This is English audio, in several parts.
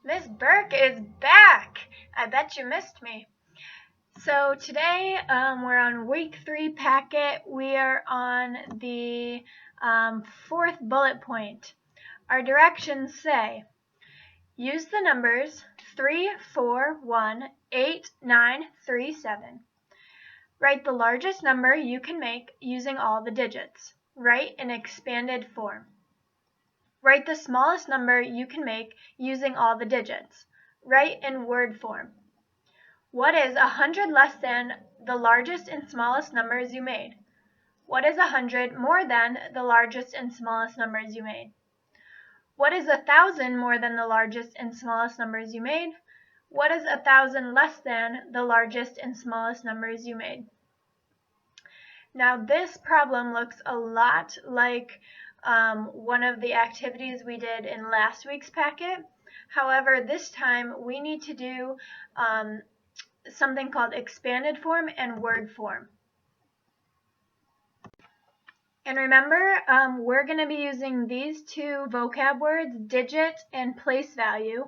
Miss Burke is back! I bet you missed me. So today we're on week 3 packet. We are on the 4th bullet point. Our directions say, use the numbers 3, 4, 1, 8, 9, 3, 7. Write the largest number you can make using all the digits. Write in expanded form. Write the smallest number you can make using all the digits. Write in word form. What is 100 less than the largest and smallest numbers you made? What is 100 more than the largest and smallest numbers you made? What is 1,000 more than the largest and smallest numbers you made? What is 1,000 less than the largest and smallest numbers you made? Now this problem looks a lot like one of the activities we did in last week's packet. However, this time we need to do something called expanded form and word form. And remember, we're going to be using these two vocab words, digit and place value.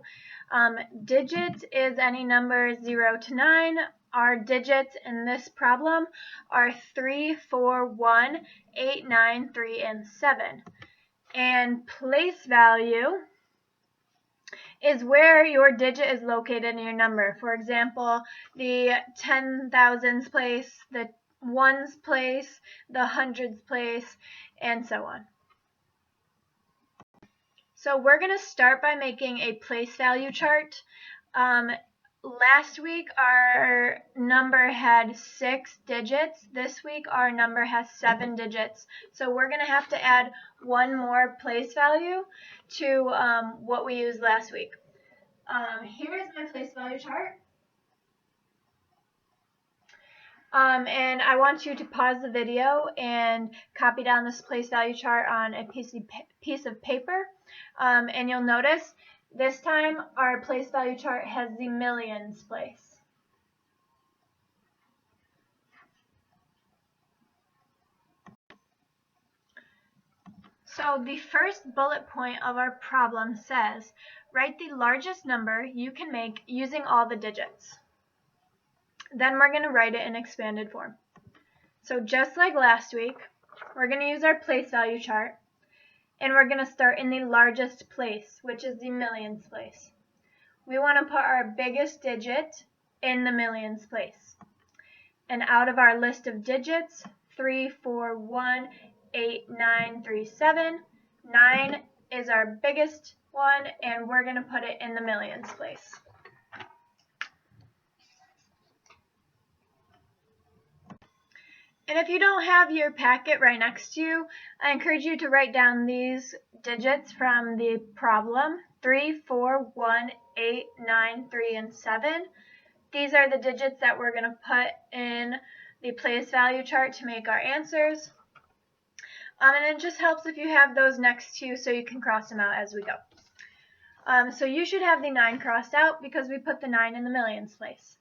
Digit is any number 0 to 9. Our digits in this problem are 3, 4, 1, 8, 9, 3, and 7. And place value is where your digit is located in your number. For example, the 10,000s place, the ones place, the hundreds place, and so on. So we're going to start by making a place value chart. Last week our number had 6 digits. This week our number has 7 digits. So we're going to have to add one more place value to what we used last week. Here is my place value chart. And I want you to pause the video and copy down this place value chart on a piece of paper. And you'll notice this time our place value chart has the millions place. So the first bullet point of our problem says, write the largest number you can make using all the digits. Then we're going to write it in expanded form. So just like last week, we're going to use our place value chart, and we're going to start in the largest place, which is the millions place. We want to put our biggest digit in the millions place. And out of our list of digits, 3, 4, 1, 8, 9, 3, 7, 9 is our biggest one, and we're going to put it in the millions place. And if you don't have your packet right next to you, I encourage you to write down these digits from the problem, 3, 4, 1, 8, 9, 3, and 7. These are the digits that we're going to put in the place value chart to make our answers. And it just helps if you have those next to you so you can cross them out as we go. So you should have the 9 crossed out because we put the 9 in the millions place.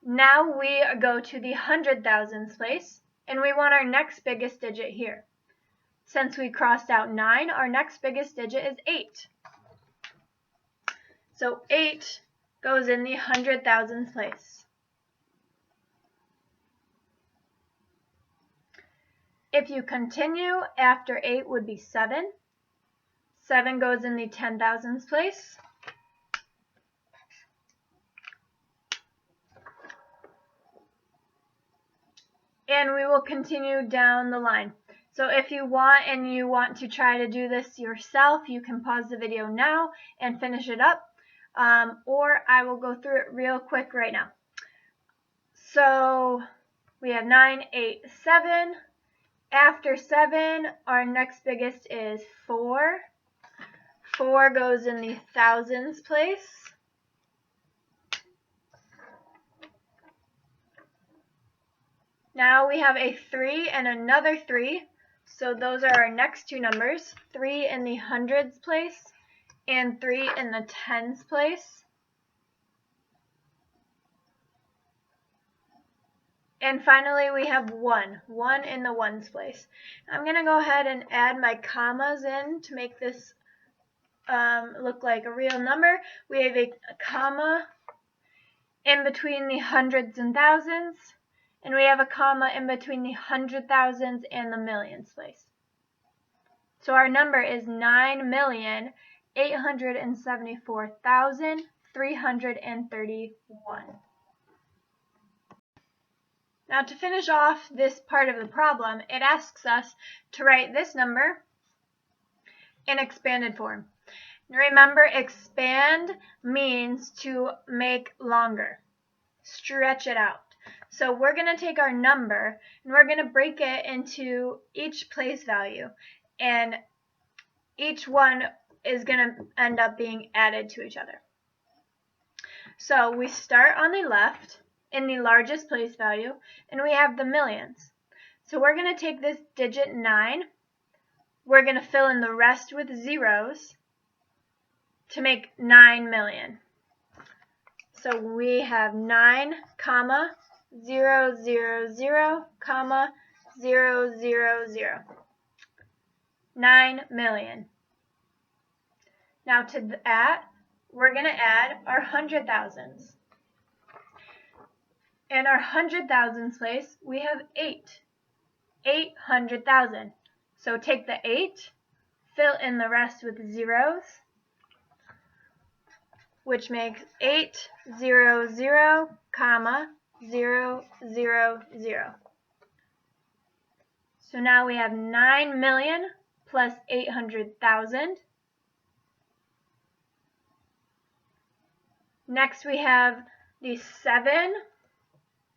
Now we go to the 100,000s place, and we want our next biggest digit here. Since we crossed out 9, our next biggest digit is 8. So 8 goes in the 100,000s place. If you continue, after 8 would be 7. 7 goes in the 10,000s place. And we will continue down the line. So if you want to try to do this yourself, you can pause the video now and finish it up, or I will go through it real quick right now. So we have 9, 8, 7. After 7, our next biggest is 4. 4 goes in the thousands place. Now we have a 3 and another 3, so those are our next two numbers, 3 in the hundreds place and 3 in the tens place. And finally we have 1 in the ones place. I'm going to go ahead and add my commas in to make this look like a real number, we have a comma in between the hundreds and thousands, and we have a comma in between the 100,000s and the millions place. So our number is 9,874,331. Now to finish off this part of the problem, it asks us to write this number in expanded form. Remember, expand means to make longer, stretch it out. So we're going to take our number and we're going to break it into each place value, and each one is going to end up being added to each other. So we start on the left in the largest place value, and we have the millions. So we're going to take this digit 9, we're going to fill in the rest with zeros to make 9 million. So we have 9, 0, 0, 0, 0, 0, 0. 9 million. Now to that, we're going to add our 100,000s. In our 100,000s place, we have 800,000. So take the 8, fill in the rest with zeros, which makes 800, 0, 0, 0. So now we have 9 million plus 800,000. Next we have the 7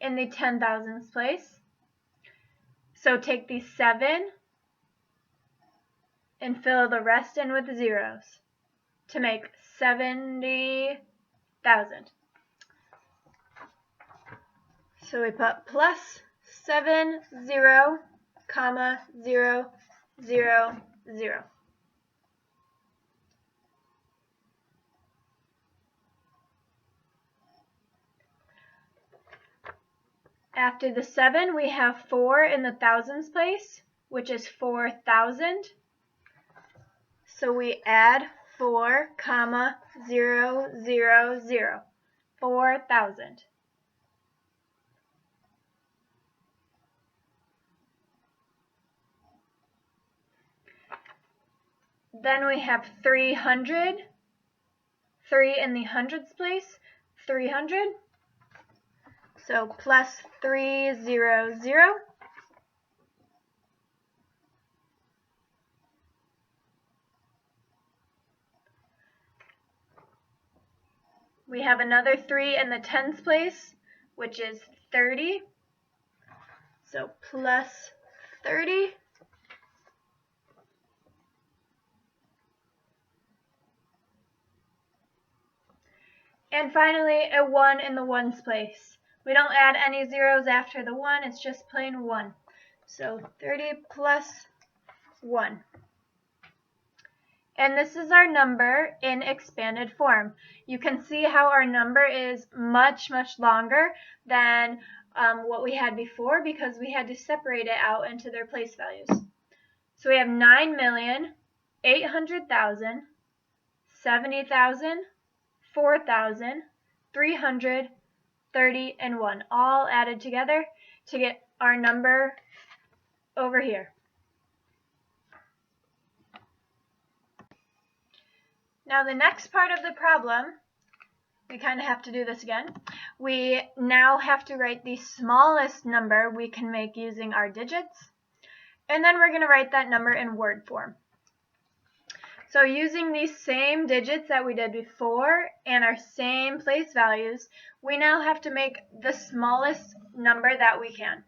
in the 10,000s place. So take the 7 and fill the rest in with zeros to make 70,000. So we put plus 70, 0, 0, 0. After the 7, we have 4 in the thousands place, which is 4,000. So we add 4, 0, 0, 0. 4,000. Then we have 300. 3 in the hundreds place, 300. So plus 300. We have another 3 in the tens place, which is 30. So plus 30. And finally, a 1 in the ones place. We don't add any zeros after the 1, it's just plain 1. So 30 plus 1. And this is our number in expanded form. You can see how our number is much, much longer than what we had before, because we had to separate it out into their place values. So we have 9,800,000, 70,000, 4,000, 330, and 1, all added together to get our number over here. Now the next part of the problem, we kind of have to do this again. We now have to write the smallest number we can make using our digits, and then we're going to write that number in word form. So using these same digits that we did before and our same place values, we now have to make the smallest number that we can.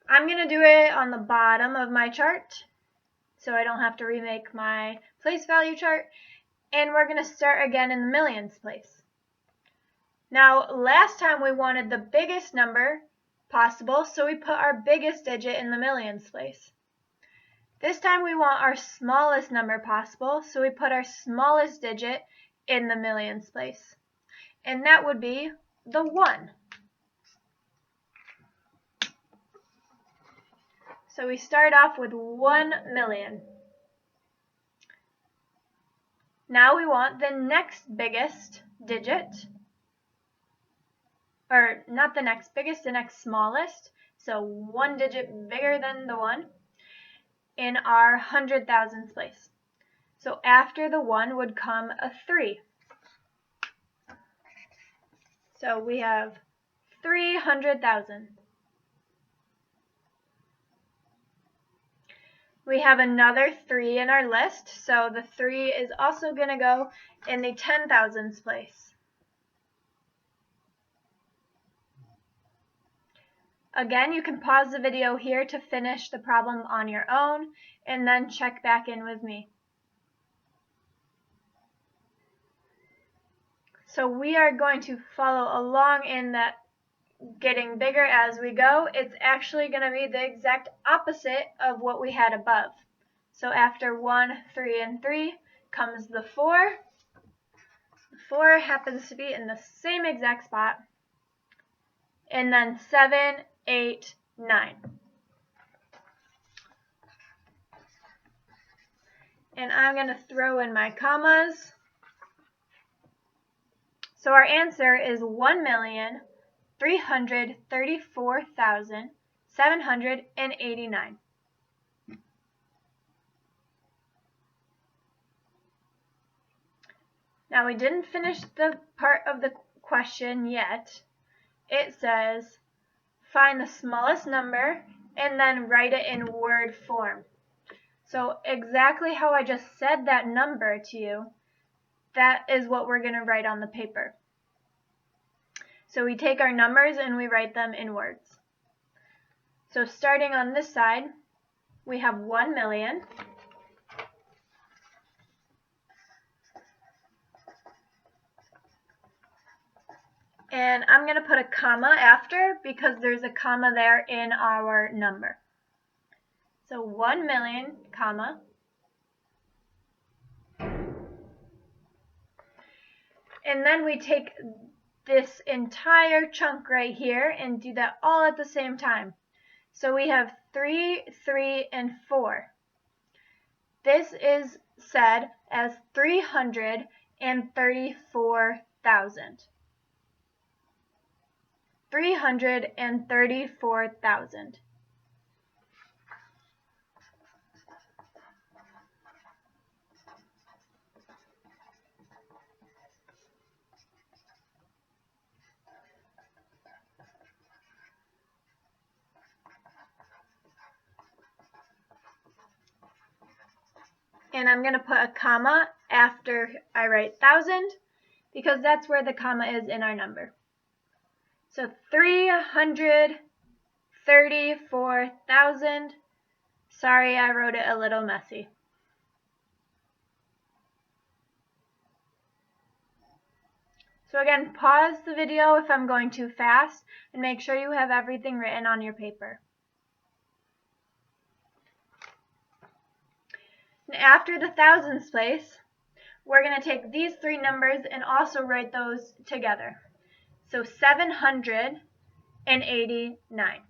I'm going to do it on the bottom of my chart, so I don't have to remake my place value chart, and we're going to start again in the millions place. Now, last time we wanted the biggest number possible, so we put our biggest digit in the millions place. This time we want our smallest number possible, so we put our smallest digit in the millions place, and that would be the 1. So we start off with 1 million. Now we want the next biggest digit, or not the next biggest, the next smallest, so one digit bigger than the 1, in our 100,000s place. So after the 1 would come a 3. So we have 300,000. We have another 3 in our list, so the 3 is also going to go in the 10,000s place. Again, you can pause the video here to finish the problem on your own, and then check back in with me. So we are going to follow along in that getting bigger as we go. It's actually going to be the exact opposite of what we had above. So after 1, 3, and 3 comes the 4. The 4 happens to be in the same exact spot. And then 7, 8, 9. And I'm going to throw in my commas. So our answer is 1,334,789. Now we didn't finish the part of the question yet. It says, find the smallest number and then write it in word form. So exactly how I just said that number to you, that is what we're going to write on the paper. So we take our numbers and we write them in words. So starting on this side, we have 1 million. And I'm going to put a comma after because there's a comma there in our number. So 1 million, comma. And then we take this entire chunk right here and do that all at the same time. So we have 3, 3, and 4. This is said as 334,000. 334,000. And I'm going to put a comma after I write 1,000 because that's where the comma is in our number. So 334,000. Sorry, I wrote it a little messy. So again, pause the video if I'm going too fast and make sure you have everything written on your paper. And after the thousands place, we're going to take these 3 numbers and also write those together. So 789.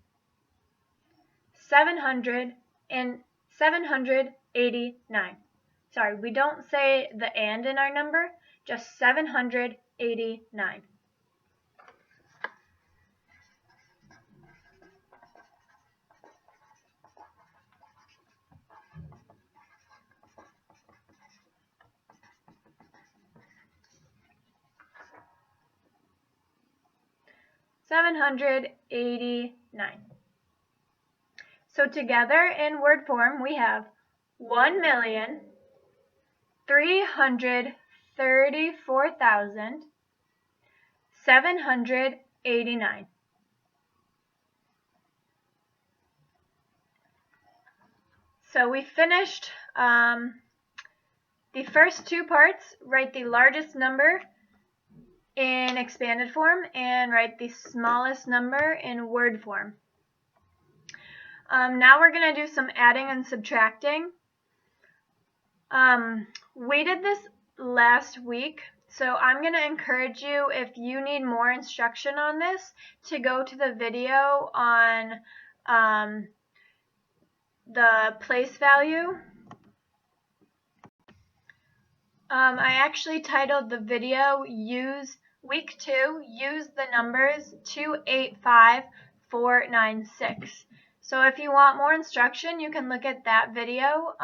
789. Sorry, we don't say the and in our number, just 789. So together in word form we have 1,334,789. So we finished the first 2 parts. Write the largest number in expanded form and write the smallest number in word form. Now we're going to do some adding and subtracting. We did this last week, so I'm going to encourage you, if you need more instruction on this, to go to the video on the place value. I actually titled the video Week 2, Use the Numbers 285496. So if you want more instruction, you can look at that video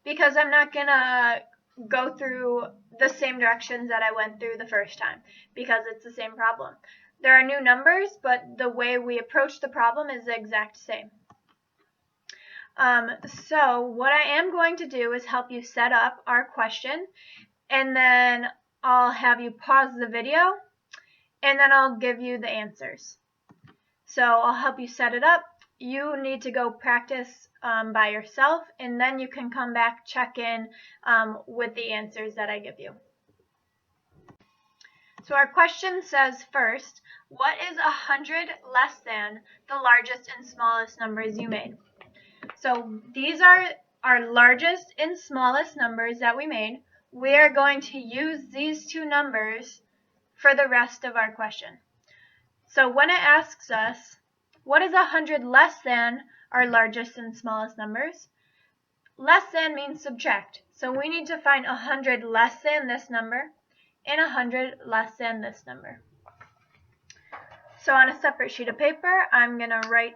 because I'm not going to go through the same directions that I went through the first time because it's the same problem. There are new numbers, but the way we approach the problem is the exact same. So what I am going to do is help you set up our question, and then I'll have you pause the video, and then I'll give you the answers. So I'll help you set it up. You need to go practice by yourself, and then you can come back, check in with the answers that I give you. So our question says first, what is 100 less than the largest and smallest numbers you made? So these are our largest and smallest numbers that we made. We are going to use these two numbers for the rest of our question. So when it asks us, what is 100 less than our largest and smallest numbers? Less than means subtract. So we need to find 100 less than this number and 100 less than this number. So on a separate sheet of paper, I'm going to write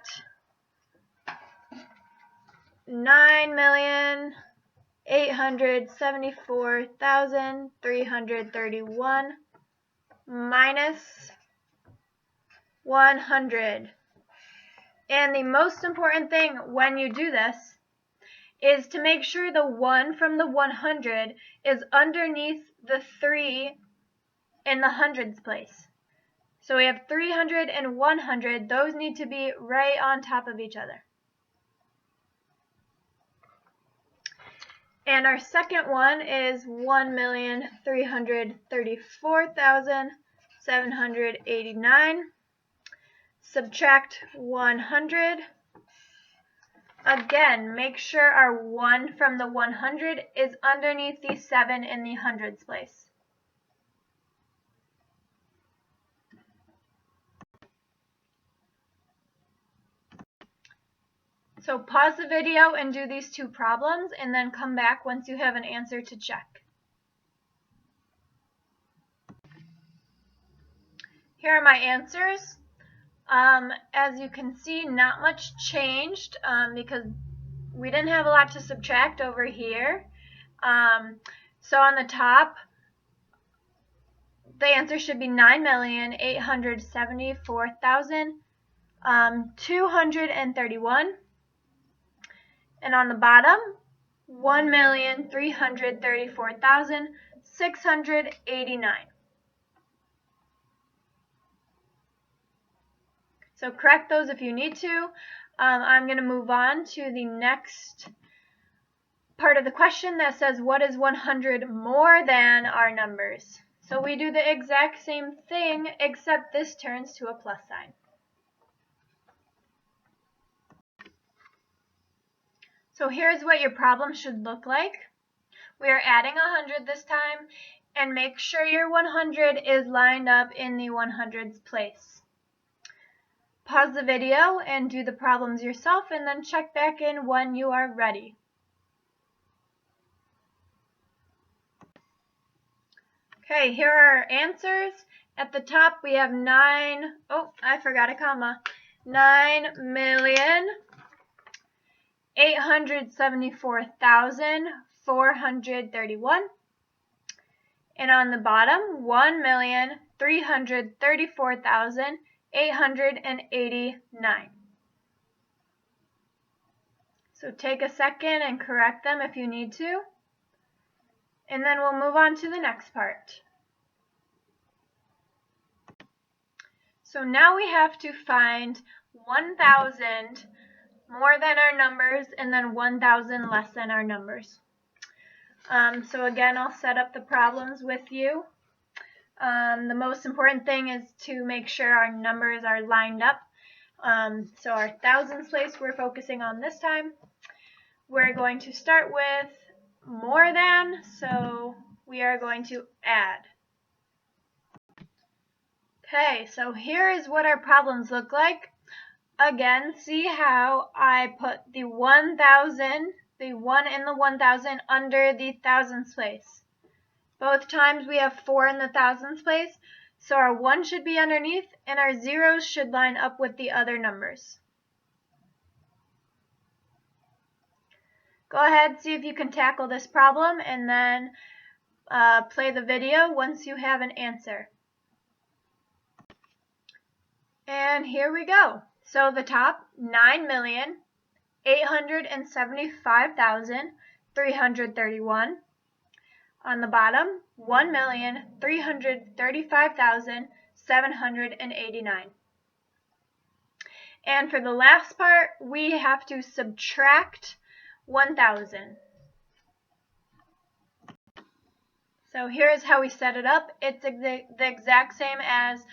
9,874,331 minus 100. And the most important thing when you do this is to make sure the 1 from the 100 is underneath the 3 in the hundreds place. So we have 300 and 100. Those need to be right on top of each other. And our second one is 1,334,789. Subtract 100. Again, make sure our 1 from the 100 is underneath the 7 in the hundreds place. So pause the video and do these two problems, and then come back once you have an answer to check. Here are my answers. As you can see, not much changed because we didn't have a lot to subtract over here. So on the top, the answer should be 9,874,231. And on the bottom, 1,334,689. So correct those if you need to. I'm going to move on to the next part of the question that says, what is 100 more than our numbers? So we do the exact same thing, except this turns to a plus sign. So here's what your problem should look like. We are adding 100 this time, and make sure your 100 is lined up in the 100s place. Pause the video and do the problems yourself, and then check back in when you are ready. Okay, here are our answers. At the top we have 9,874,431. And on the bottom, 1,334,889. So take a second and correct them if you need to. And then we'll move on to the next part. So now we have to find 1,000 more than our numbers and then 1,000 less than our numbers. So again, I'll set up the problems with you. The most important thing is to make sure our numbers are lined up. So our thousands place we're focusing on this time. We're going to start with more than, so we are going to add. Okay, so here is what our problems look like. Again, see how I put the 1,000, the 1 in the 1,000 under the thousands place. Both times we have 4 in the thousands place, so our 1 should be underneath and our zeros should line up with the other numbers. Go ahead, see if you can tackle this problem, and then play the video once you have an answer. And here we go. So the top, 9,875,331. On the bottom, 1,335,789. And for the last part, we have to subtract 1,000. So here's how we set it up. It's the exact same as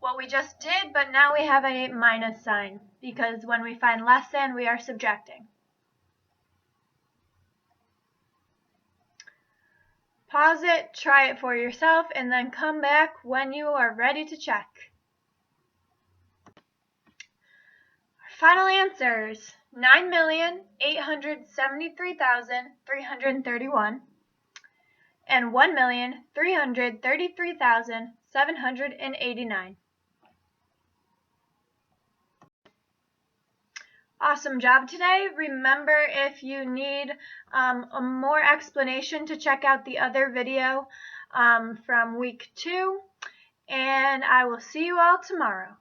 what we just did, but now we have a minus sign because when we find less than, we are subtracting. Pause it, try it for yourself, and then come back when you are ready to check. Our final answers, 9,873,331 and 1,333,789. Awesome job today. Remember, if you need a more explanation, to check out the other video from week 2, and I will see you all tomorrow.